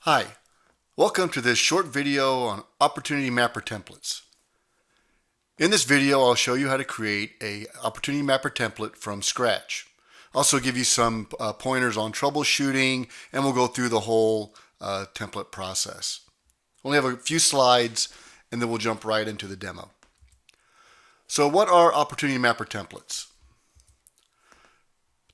Hi, welcome to this short video on Opportunity Mapper templates. In this video, I'll show you how to create a Opportunity Mapper template from scratch. Also give you some pointers on troubleshooting, and we'll go through the whole template process. Only have a few slides, and then we'll jump right into the demo. So what are Opportunity Mapper templates?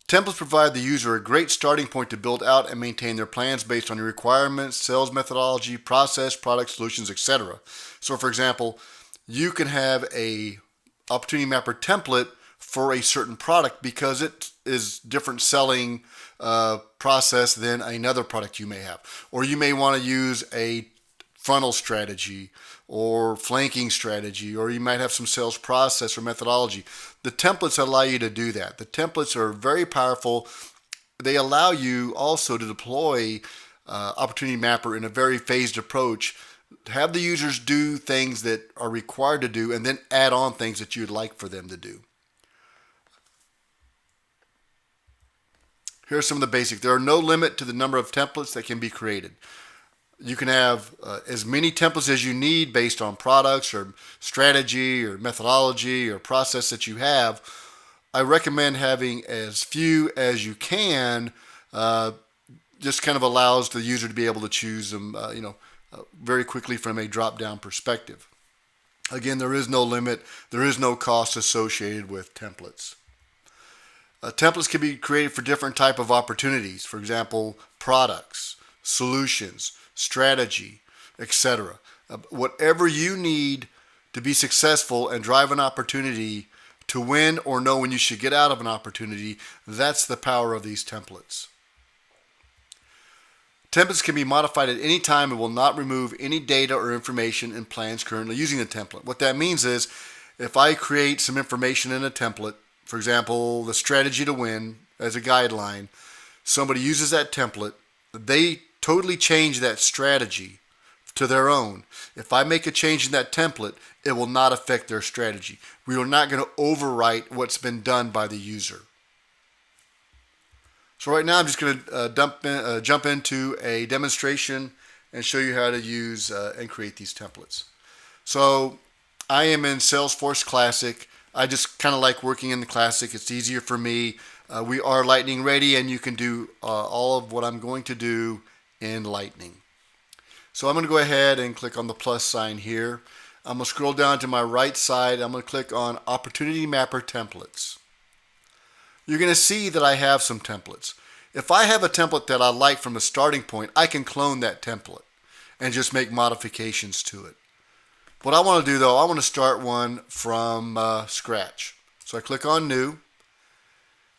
Templates provide the user a great starting point to build out and maintain their plans based on your requirements, sales methodology, process, product solutions, etc. So for example, you can have a Opportunity Mapper template for a certain product because it is different selling process than another product you may have. Or you may want to use a funnel strategy or flanking strategy, or you might have some sales process or methodology. The templates allow you to do that. The templates are very powerful. They allow you also to deploy Opportunity Mapper in a very phased approach, have the users do things that are required to do, and then add on things that you'd like for them to do. Here are some of the basics. There are no limit to the number of templates that can be created. You can have as many templates as you need based on products or strategy or methodology or process that you have. I recommend having as few as you can. Just kind of allows the user to be able to choose them, very quickly from a drop-down perspective. Again, there is no limit. There is no cost associated with templates. Templates can be created for different type of opportunities. For example, products, solutions, strategy, etc. Whatever you need to be successful and drive an opportunity to win or know when you should get out of an opportunity, that's the power of these templates. Templates can be modified at any time and will not remove any data or information in plans currently using the template. What that means is if I create some information in a template, for example, the strategy to win as a guideline, somebody uses that template, they totally change that strategy to their own. If I make a change in that template, it will not affect their strategy. We are not going to overwrite what's been done by the user. So right now I'm just going to jump into a demonstration and show you how to use and create these templates. So I am in Salesforce Classic. I just kind of like working in the Classic. It's easier for me. We are Lightning ready, and you can do all of what I'm going to do in Lightning. So I'm going to go ahead and click on the plus sign here. I'm going to scroll down to my right side. I'm going to click on Opportunity Mapper Templates. You're going to see that I have some templates. If I have a template that I like from a starting point, I can clone that template and just make modifications to it. What I want to do though, I want to start one from scratch. So I click on New,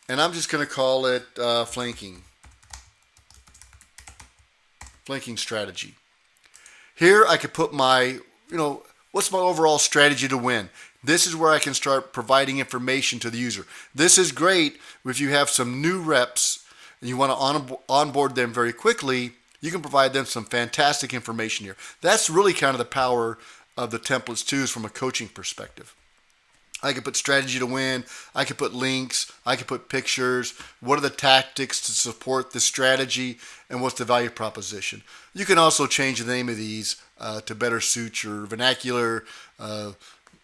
and I'm just going to call it Flanking Strategy. Here I could put my, what's my overall strategy to win? This is where I can start providing information to the user. This is great if you have some new reps and you want to onboard them very quickly. You can provide them some fantastic information here. That's really kind of the power of the templates too, is from a coaching perspective. I could put strategy to win. I could put links. I could put pictures. What are the tactics to support the strategy, and what's the value proposition? You can also change the name of these to better suit your vernacular,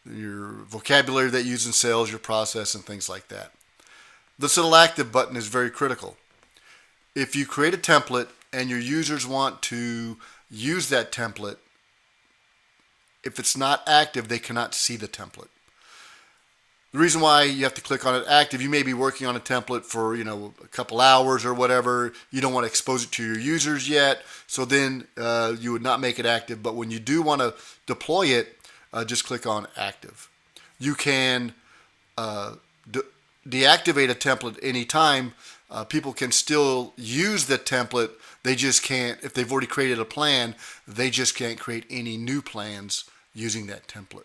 your vocabulary that you use in sales, your process, and things like that. The little active button is very critical. If you create a template and your users want to use that template, if it's not active, they cannot see the template. The reason why you have to click on it active, you may be working on a template for a couple hours or whatever. You don't want to expose it to your users yet, so then you would not make it active. But when you do want to deploy it, just click on active. You can deactivate a template anytime. People can still use the template. They just can't, if they've already created a plan, they just can't create any new plans using that template.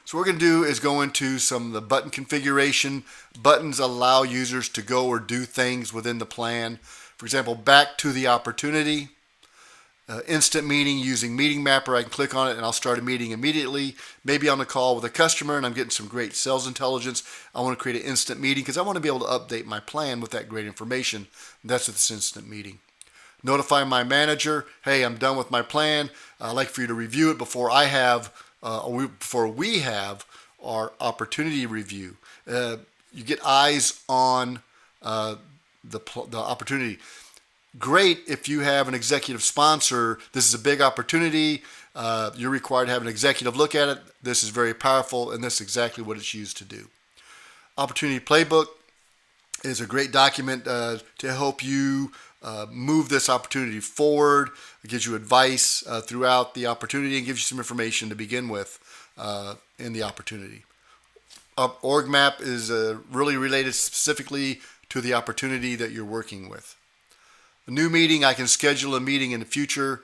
So what we're going to do is go into some of the button configuration. Buttons allow users to go or do things within the plan. For example, back to the opportunity. Instant meeting using Meeting Mapper. I can click on it and I'll start a meeting immediately. Maybe on a call with a customer and I'm getting some great sales intelligence. I want to create an instant meeting because I want to be able to update my plan with that great information. That's what this instant meeting. Notify my manager, hey, I'm done with my plan. I'd like for you to review it before before we have our opportunity review. You get eyes on the opportunity. Great if you have an executive sponsor. This is a big opportunity. You're required to have an executive look at it. This is very powerful, and this is exactly what it's used to do. Opportunity Playbook is a great document to help you move this opportunity forward. It gives you advice throughout the opportunity and gives you some information to begin with in the opportunity. Org map is really related specifically to the opportunity that you're working with. A new meeting, I can schedule a meeting in the future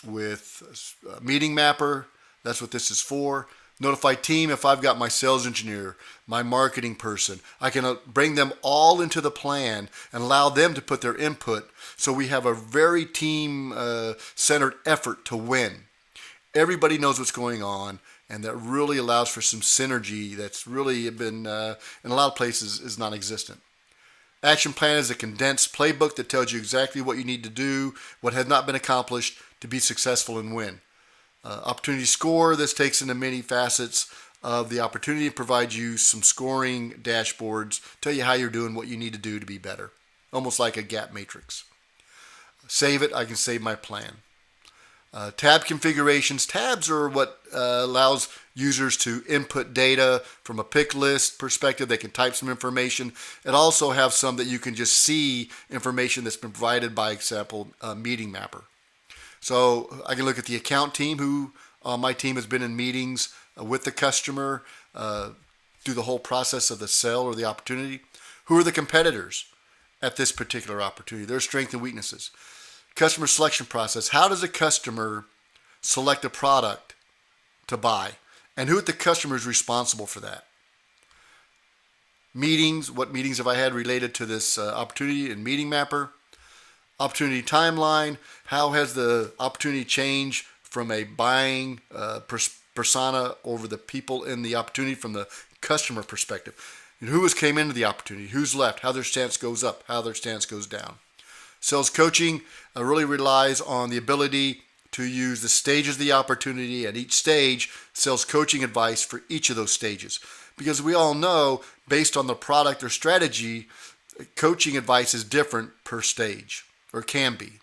with Meeting Mapper. That's what this is for. Notify team, if I've got my sales engineer, my marketing person, I can bring them all into the plan and allow them to put their input so we have a very team-centered effort to win. Everybody knows what's going on, and that really allows for some synergy that's really been, in a lot of places, is non-existent. Action plan is a condensed playbook that tells you exactly what you need to do, what has not been accomplished to be successful and win. Opportunity score, this takes into many facets of the opportunity and provides you some scoring dashboards, tell you how you're doing, what you need to do to be better. Almost like a gap matrix. Save it, I can save my plan. Tab configurations. Tabs are what allows users to input data from a pick list perspective. They can type some information. It also has some that you can just see information that's been provided by, example, Meeting Mapper. So I can look at the account team who my team has been in meetings with the customer through the whole process of the sale or the opportunity. Who are the competitors at this particular opportunity? Their strengths and weaknesses. Customer selection process. How does a customer select a product to buy? And who at the customer is responsible for that? Meetings. What meetings have I had related to this opportunity in Meeting Mapper? Opportunity timeline. How has the opportunity changed from a buying persona over the people in the opportunity from the customer perspective? And who has came into the opportunity? Who's left? How their stance goes up? How their stance goes down? Sales coaching really relies on the ability to use the stages of the opportunity at each stage, sales coaching advice for each of those stages. Because we all know, based on the product or strategy, coaching advice is different per stage, or can be.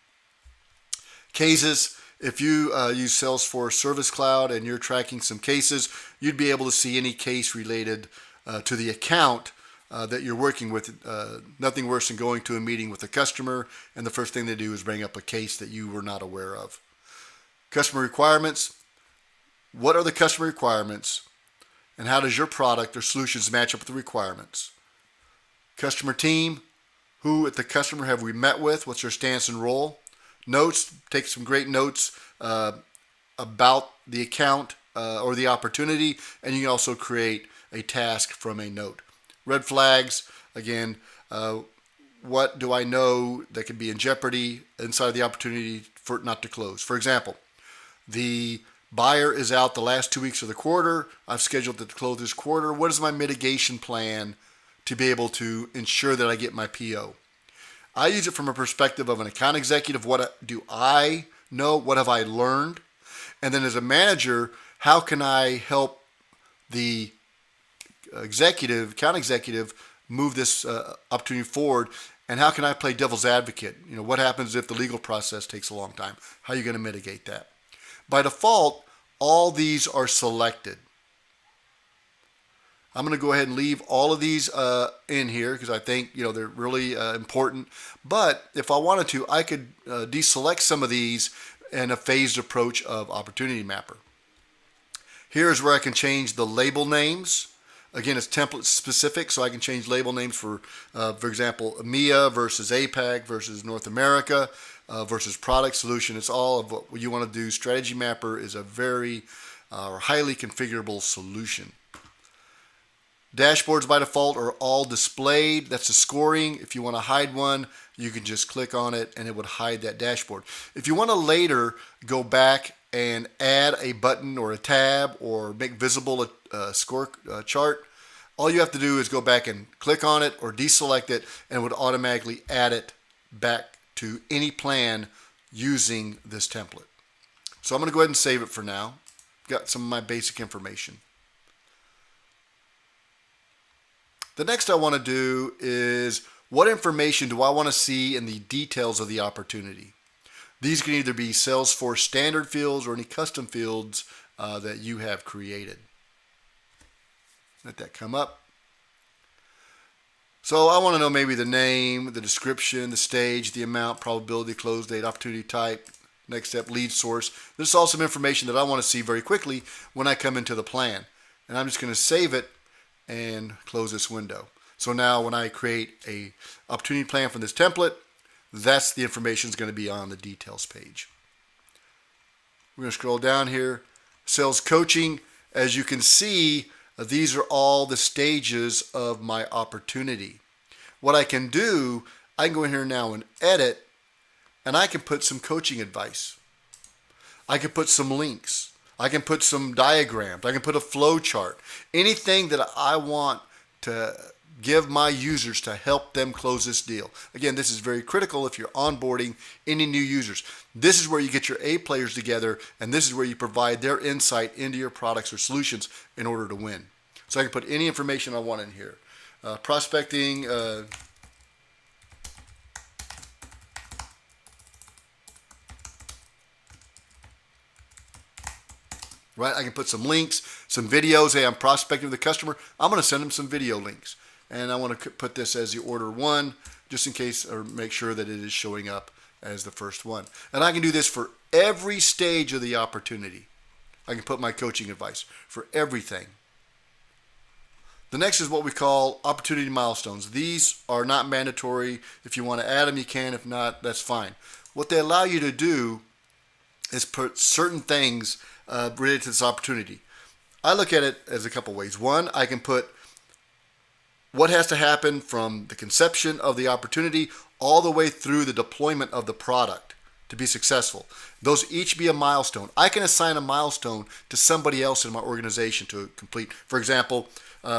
Cases, if you use Salesforce Service Cloud and you're tracking some cases, you'd be able to see any case related to the account that you're working with. Nothing worse than going to a meeting with a customer and the first thing they do is bring up a case that you were not aware of. Customer requirements. What are the customer requirements and how does your product or solutions match up with the requirements? Customer team. Who at the customer have we met with? What's their stance and role? Notes. Take some great notes about the account or the opportunity, and you can also create a task from a note. Red flags, again, what do I know that could be in jeopardy inside the opportunity for it not to close? For example, the buyer is out the last 2 weeks of the quarter. I've scheduled it to close this quarter. What is my mitigation plan to be able to ensure that I get my PO? I use it from a perspective of an account executive. What do I know? What have I learned? And then as a manager, how can I help the account executive move this opportunity forward, and how can I play devil's advocate? What happens if the legal process takes a long time? How are you going to mitigate that? By default, all these are selected. I'm going to go ahead and leave all of these in here because I think they're really important. But if I wanted to, I could deselect some of these in a phased approach of Opportunity Mapper. Here's where I can change the label names. Again, it's template specific, so I can change label names for example, EMEA versus APAC versus North America versus product solution. It's all of what you want to do. Strategy Mapper is a very highly configurable solution. Dashboards by default are all displayed. That's the scoring. If you want to hide one, you can just click on it and it would hide that dashboard. If you want to later go back and add a button or a tab or make visible a score chart, all you have to do is go back and click on it or deselect it and it would automatically add it back to any plan using this template. So I'm going to go ahead and save it for now. Got some of my basic information. The next I want to do is, what information do I want to see in the details of the opportunity? These can either be Salesforce standard fields or any custom fields that you have created. Let that come up. So I want to know maybe the name, the description, the stage, the amount, probability, close date, opportunity type, next step, lead source. This is all some information that I want to see very quickly when I come into the plan. And I'm just going to save it and close this window. So now when I create a opportunity plan from this template, that's the information is going to be on the details page. We're going to scroll down here. Sales coaching. As you can see, these are all the stages of my opportunity. What I can do, I can go in here now and edit, and I can put some coaching advice. I can put some links. I can put some diagrams. I can put a flow chart. Anything that I want to give my users to help them close this deal. Again, this is very critical if you're onboarding any new users. This is where you get your A players together, and this is where you provide their insight into your products or solutions in order to win. So I can put any information I want in here. Prospecting, right? I can put some links, some videos. Hey, I'm prospecting with the customer. I'm going to send them some video links. And I want to put this as the order 1, just in case, or make sure that it is showing up as the first one. And I can do this for every stage of the opportunity. I can put my coaching advice for everything. The next is what we call opportunity milestones. These are not mandatory. If you want to add them, you can. If not, that's fine. What they allow you to do is put certain things related to this opportunity. I look at it as a couple ways. One, I can put what has to happen from the conception of the opportunity all the way through the deployment of the product to be successful. Those each be a milestone. I can assign a milestone to somebody else in my organization to complete. For example,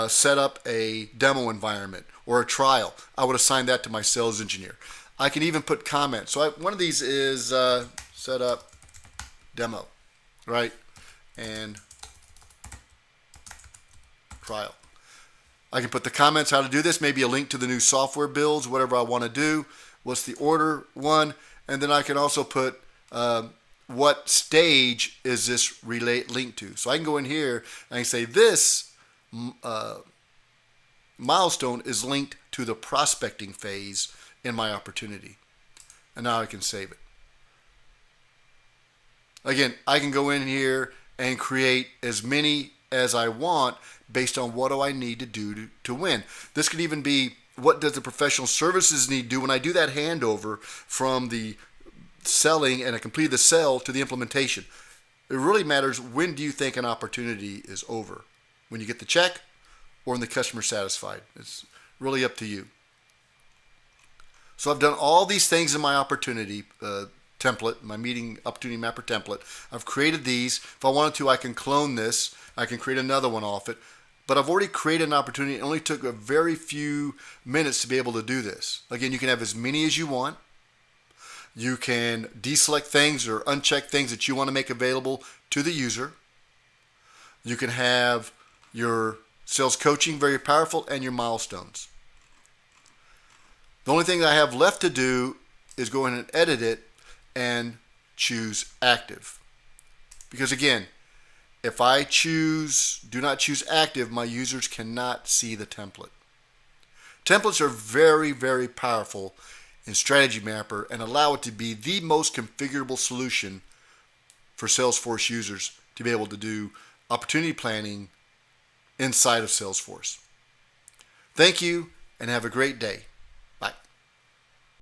set up a demo environment or a trial. I would assign that to my sales engineer. I can even put comments. So one of these is set up demo, right? And trial. I can put the comments how to do this, maybe a link to the new software builds, whatever I want to do. What's the order 1? And then I can also put what stage is this linked to. So I can go in here and I can say this milestone is linked to the prospecting phase in my opportunity. And now I can save it. Again, I can go in here and create as many as I want based on what do I need to do to win. This could even be, what does the professional services need to do when I do that handover from the selling and I complete the sell to the implementation. It really matters, when do you think an opportunity is over? When you get the check or when the customer is satisfied? It's really up to you. So I've done all these things in my opportunity template, my meeting opportunity mapper template. I've created these. If I wanted to, I can clone this. I can create another one off it. But I've already created an opportunity. It only took a very few minutes to be able to do this. Again, you can have as many as you want. You can deselect things or uncheck things that you want to make available to the user. You can have your sales coaching, very powerful, and your milestones. The only thing I have left to do is go in and edit it and choose active. Because again, if I do not choose active, my users cannot see the template. Templates are very, very powerful in Strategy Mapper and allow it to be the most configurable solution for Salesforce users to be able to do opportunity planning inside of Salesforce. Thank you and have a great day.